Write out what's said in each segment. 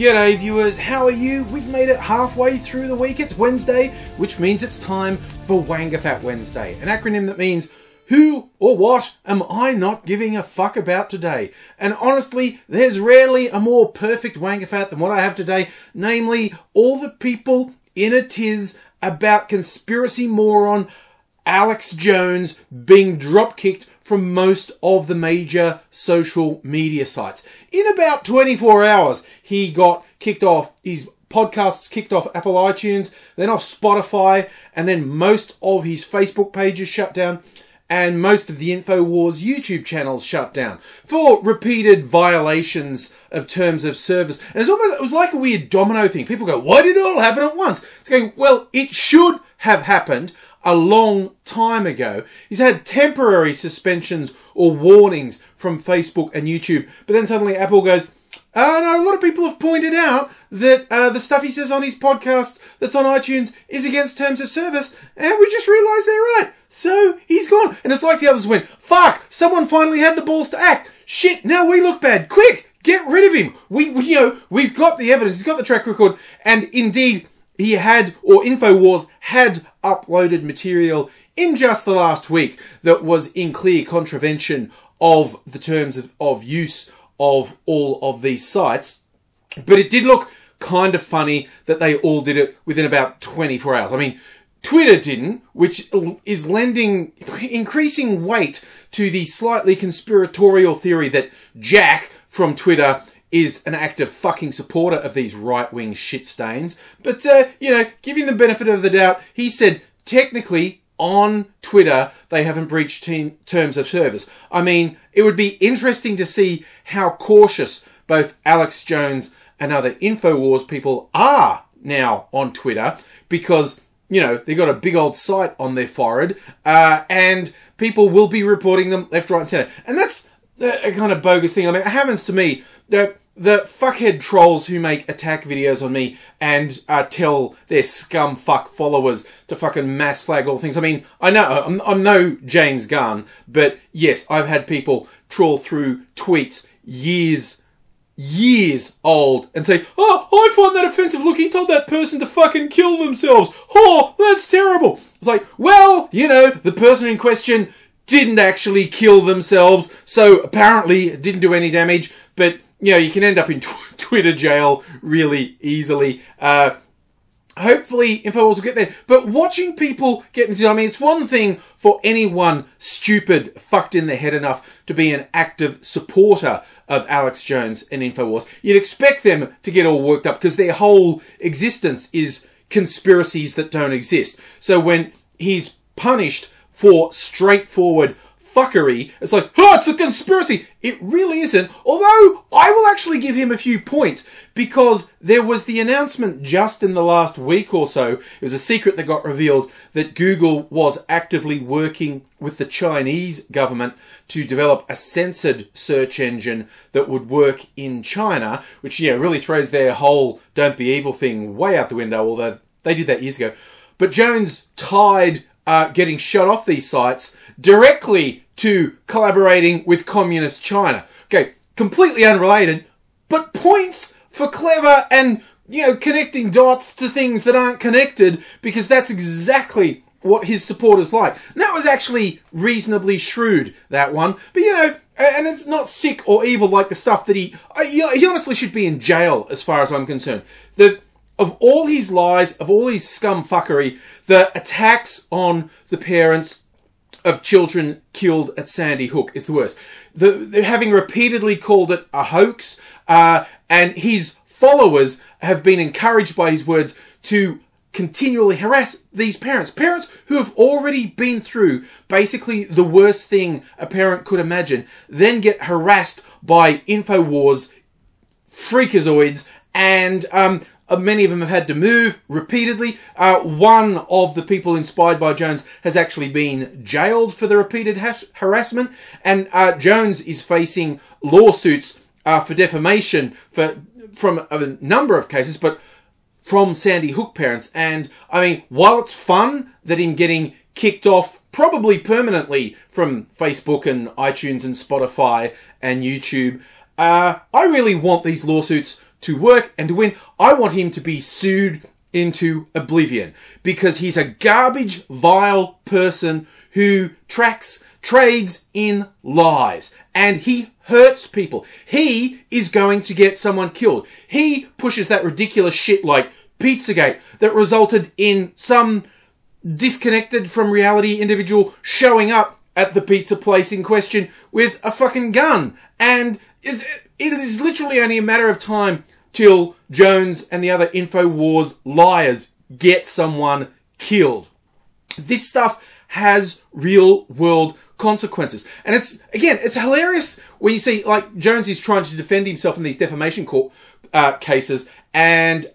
G'day viewers, how are you? We've made it halfway through the week. It's Wednesday, which means it's time for WAINGAFAT Wednesday, an acronym that means who or what am I not giving a fuck about today? And honestly, there's rarely a more perfect WAINGAFAT than what I have today, namely all the people in a tiz about conspiracy moron Alex Jones being drop-kicked from most of the major social media sites. In about 24 hours, he got kicked off, his podcasts kicked off Apple iTunes, then off Spotify, and then most of his Facebook pages shut down, and most of the InfoWars YouTube channels shut down for repeated violations of terms of service. And it was like a weird domino thing. People go, why did it all happen at once? It's going, well, it should have happened a long time ago. He's had temporary suspensions or warnings from Facebook and YouTube, but then suddenly Apple goes, no, a lot of people have pointed out that the stuff he says on his podcast that's on iTunes is against terms of service, and we just realised they're right. So he's gone. And it's like the others went, fuck, someone finally had the balls to act. Shit, now we look bad. Quick, get rid of him. We've got the evidence. He's got the track record. And indeed, he had, or InfoWars had uploaded material in just the last week that was in clear contravention of the terms of use of all of these sites. But it did look kind of funny that they all did it within about 24 hours. I mean, Twitter didn't, which is lending increasing weight to the slightly conspiratorial theory that Jack from Twitter is an active fucking supporter of these right-wing shit stains. But, giving the benefit of the doubt, he said technically on Twitter they haven't breached terms of service. I mean, it would be interesting to see how cautious both Alex Jones and other InfoWars people are now on Twitter, because they've got a big old site on their forehead, and people will be reporting them left, right, and centre. And that's a kind of bogus thing. I mean, it happens to me. The fuckhead trolls who make attack videos on me and tell their scum fuck followers to fucking mass flag all things. I mean, I know I'm no James Gunn, but yes, I've had people trawl through tweets years old and say, oh, I find that offensive. Look, he told that person to fucking kill themselves. Oh, that's terrible. It's like, well, the person in question didn't actually kill themselves, so apparently it didn't do any damage, but you can end up in Twitter jail really easily. Hopefully InfoWars will get there. But watching people get into, I mean, it's one thing for anyone stupid, fucked in their head enough to be an active supporter of Alex Jones and InfoWars. You'd expect them to get all worked up because their whole existence is conspiracies that don't exist. So when he's punished for straightforward fuckery, it's like, oh, it's a conspiracy. It really isn't. Although, I will actually give him a few points, because there was the announcement just in the last week or so, it was a secret that got revealed, that Google was actively working with the Chinese government to develop a censored search engine that would work in China, which, really throws their whole don't be evil thing way out the window, although they did that years ago. But Jones tied getting shut off these sites directly to collaborating with communist China. Okay, completely unrelated, but points for clever and, connecting dots to things that aren't connected, because that's exactly what his supporters like. And that was actually reasonably shrewd, that one. But, and it's not sick or evil like the stuff that he honestly should be in jail as far as I'm concerned. Of all his lies, of all his scumfuckery, the attacks on the parents of children killed at Sandy Hook is the worst. They're having repeatedly called it a hoax, and his followers have been encouraged by his words to continually harass these parents. Parents who have already been through basically the worst thing a parent could imagine, then get harassed by InfoWars freakazoids, and many of them have had to move repeatedly. One of the people inspired by Jones has actually been jailed for the repeated harassment. And Jones is facing lawsuits for defamation from a number of cases, but from Sandy Hook parents. And, I mean, while it's fun that him getting kicked off probably permanently from Facebook and iTunes and Spotify and YouTube, I really want these lawsuits to work and to win. I want him to be sued into oblivion because he's a garbage, vile person who trades in lies, and he hurts people. He is going to get someone killed. He pushes that ridiculous shit like Pizzagate that resulted in some disconnected from reality individual showing up at the pizza place in question with a fucking gun. And it is literally only a matter of time till Jones and the other InfoWars liars get someone killed. This stuff has real world consequences. And it's hilarious when you see, like, Jones is trying to defend himself in these defamation court cases, and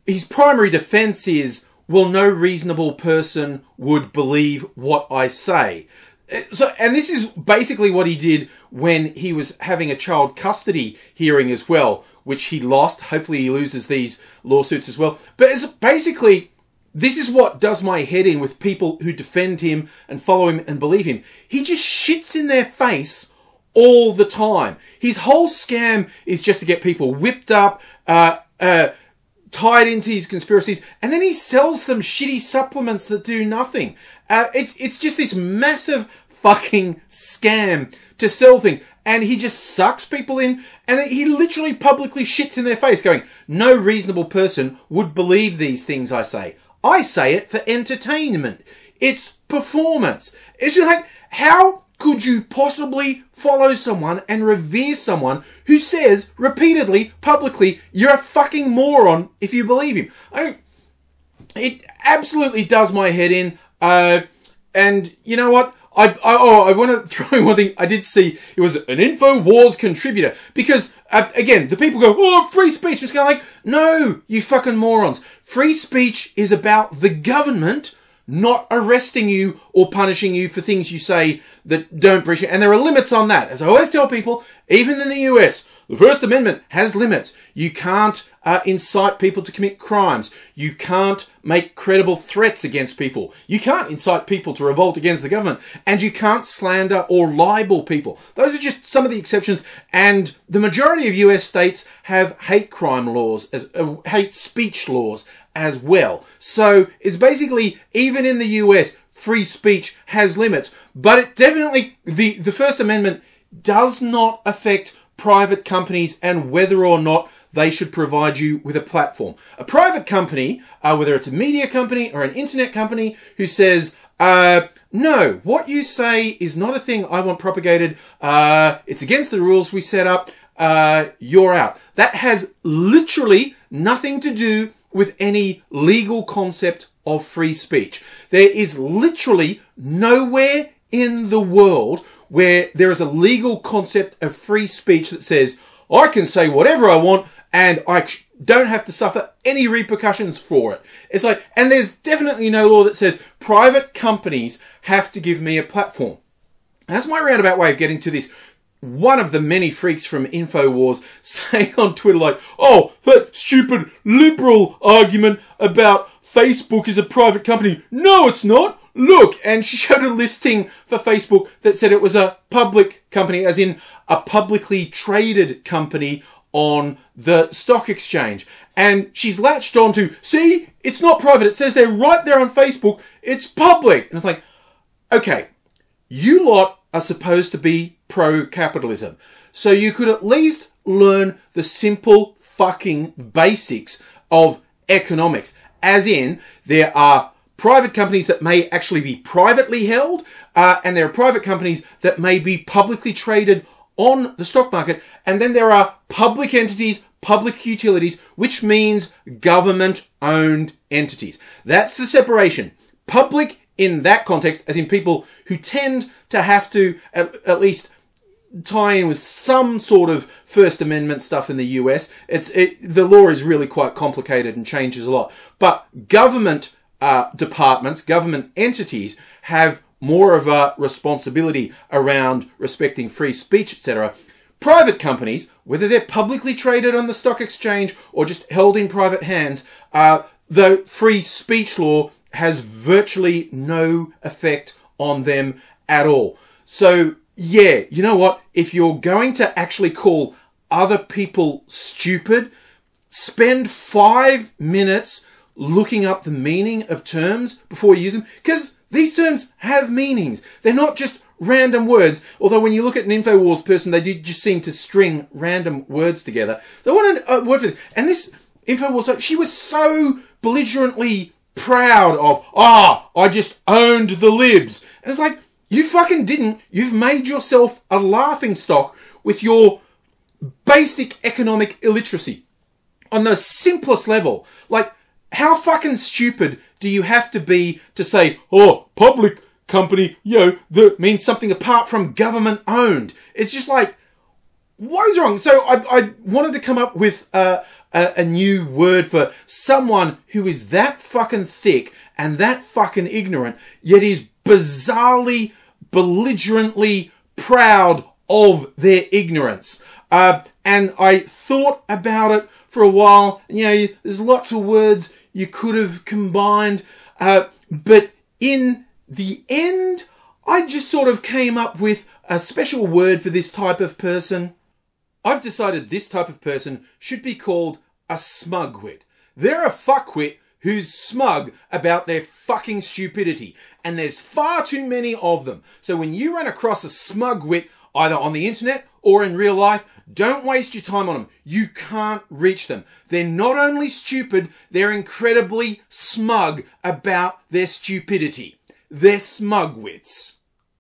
his primary defense is, well, no reasonable person would believe what I say. And this is basically what he did when he was having a child custody hearing as well, which he lost. Hopefully he loses these lawsuits as well. But it's basically, this is what does my head in with people who defend him and follow him and believe him. He just shits in their face all the time. His whole scam is just to get people whipped up, tied into his conspiracies, and then he sells them shitty supplements that do nothing. It's just this massive fucking scam to sell things, and he just sucks people in, and then he literally publicly shits in their face going, no reasonable person would believe these things I say. I say it for entertainment. It's performance. It's just like, how could you possibly follow someone and revere someone who says repeatedly, publicly, you're a fucking moron if you believe him? It absolutely does my head in. And you know what? I want to throw in one thing. I did see it was an InfoWars contributor because, again, the people go, oh, free speech. It's kind of like, no, you fucking morons. Free speech is about the government not arresting you or punishing you for things you say that don't breach it. And there are limits on that. As I always tell people, even in the US, the First Amendment has limits. You can't incite people to commit crimes. You can't make credible threats against people. You can't incite people to revolt against the government. And you can't slander or libel people. Those are just some of the exceptions. And the majority of US states have hate crime laws, as hate speech laws as well. So it's basically, even in the US, free speech has limits. But it definitely, the First Amendment does not affect private companies and whether or not they should provide you with a platform. A private company, whether it's a media company or an internet company, who says, no, what you say is not a thing I want propagated, it's against the rules we set up, you're out. That has literally nothing to do with any legal concept of free speech. There is literally nowhere in the world where there is a legal concept of free speech that says, I can say whatever I want and I don't have to suffer any repercussions for it. It's like, and there's definitely no law that says private companies have to give me a platform. That's my roundabout way of getting to this. One of the many freaks from InfoWars saying on Twitter, like, oh, that stupid liberal argument about Facebook is a private company. No, it's not. Look, and she showed a listing for Facebook that said it was a public company, as in a publicly traded company on the stock exchange. And she's latched on to, see, it's not private. It says they're right there on Facebook. It's public. And it's like, okay, you lot are supposed to be pro-capitalism. So you could at least learn the simple fucking basics of economics. As in, there are private companies that may actually be privately held, and there are private companies that may be publicly traded on the stock market, and then there are public entities, public utilities, which means government-owned entities. That's the separation. Public in that context, as in people who tend to have to at least tie in with some sort of First Amendment stuff in the US. The law is really quite complicated and changes a lot. But government departments, government entities have more of a responsibility around respecting free speech, etc. Private companies, whether they're publicly traded on the stock exchange or just held in private hands, the free speech law has virtually no effect on them at all. So, yeah, you know what? If you're going to actually call other people stupid, spend 5 minutes looking up the meaning of terms before you use them. Because these terms have meanings. They're not just random words. Although when you look at an InfoWars person, they do just seem to string random words together. So I want a word for this. And this InfoWars, she was so belligerently proud of, I just owned the libs. And it's like, you fucking didn't. You've made yourself a laughing stock with your basic economic illiteracy on the simplest level. Like, how fucking stupid do you have to be to say, public company, that means something apart from government owned? It's just like, what is wrong? So I wanted to come up with a new word for someone who is that fucking thick and that fucking ignorant, yet is bizarrely, belligerently proud of their ignorance. And I thought about it for a while. There's lots of words you could have combined, but in the end, I just sort of came up with a special word for this type of person. I've decided this type of person should be called a smugwit. They're a fuckwit who's smug about their fucking stupidity. And there's far too many of them. So when you run across a smugwit, either on the internet or in real life, don't waste your time on them. You can't reach them. They're not only stupid, they're incredibly smug about their stupidity. They're smugwits.